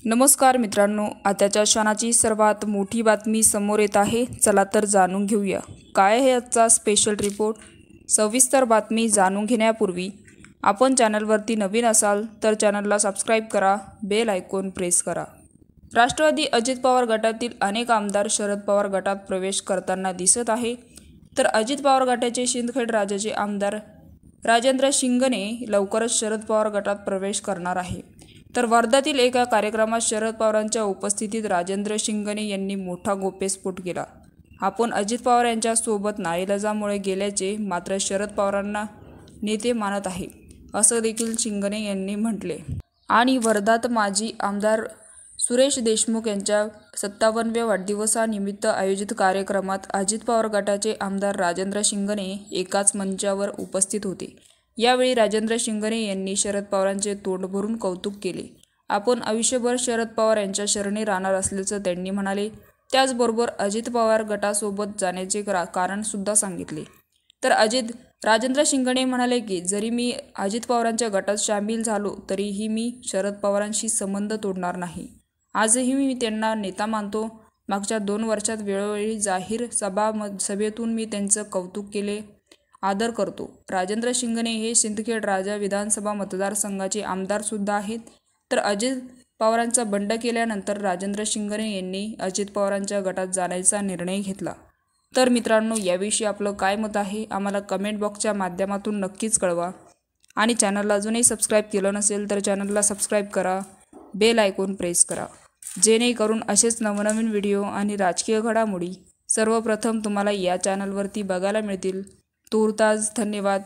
नमस्कार मित्रांनो, आताच्या क्षणाची सर्वात मोठी बातमी समोर येत आहे। चला तर जाणून घेऊया काय आहे आजचा स्पेशल रिपोर्ट। सविस्तर बातमी जाणून घेण्यापूर्वी आपण चॅनलवरती नवीन असाल तर चॅनलला सबस्क्राइब करा, बेल आयकॉन प्रेस करा। राष्ट्रवादी अजित पवार गटातील अनेक आमदार शरद पवार गटात प्रवेश करताना दिसत आहे। तर अजित पवार गटाचे शिंदखेड राजाचे आमदार राजेंद्र शिंगणे लवकरच शरद पवार गटात प्रवेश करणार आहे। तर वर्ध्यातील एका कार्यक्रमात शरद पवारांच्या उपस्थितीत राजेंद्र शिंगणे यांनी मोठा गौप्यस्फोट केला। आपण अजित पवार यांच्या सोबत नाईलाजामुळे गेल्याचे मात्र शरद पवारांना नेते मानत आहे, असं देखील शिंगणे यांनी म्हटले। आणि वर्ध्यात माजी आमदार सुरेश देशमुख यांच्या 57व्या वाढदिवसानिमित्त आयोजित कार्यक्रमात अजित पवार गटाचे आमदार राजेंद्र शिंगणे एकाच मंचावर उपस्थित होते। यावेळी राजेंद्र शिंगणे यांनी शरद पवारांचे तोंड भरून कौतुक केले। आपण आयुष्यभर शरद पवार यांच्या शरणी राहणार असल्याचं त्यांनी म्हणाले। त्याचबरोबर अजित पवार गटासोबत जाण्याचे कारण सुद्धा सांगितले। तर राजेंद्र शिंगणे म्हणाले की जरी मी अजित पवारांच्या गटात सामील झालो तरीही मी शरद पवारांशी संबंध तोडणार नाही। आजही मी त्यांना नेता मानतो। मागच्या 2 वर्षात वेळोवेळी जाहीर सभेतून मी त्यांचं कौतुक केले, आदर करतो। राजेंद्र शिंगणे हे सिंदखेड राजा विधानसभा मतदारसंघाचे आमदार सुद्धा आहेत। तर अजित पवारांचा बंड केल्यानंतर राजेंद्र शिंगणे यांनी अजित पवारांच्या गटात जाण्याचा निर्णय घेतला। तर मित्रांनो, याविषयी आपलं काय मत आहे आम्हाला कमेंट बॉक्सच्या माध्यमातून नक्कीच कळवा। आणि चॅनलला अजूनही सबस्क्राइब केलं नसेल तर चॅनलला सबस्क्राइब करा, बेल आयकॉन प्रेस करा, जेणेकरून असेच नवनवीन व्हिडिओ आणि राजकीय घडामोडी सर्वप्रथम तुम्हाला या चॅनलवरती बघायला मिळतील। तूर्तास धन्यवाद।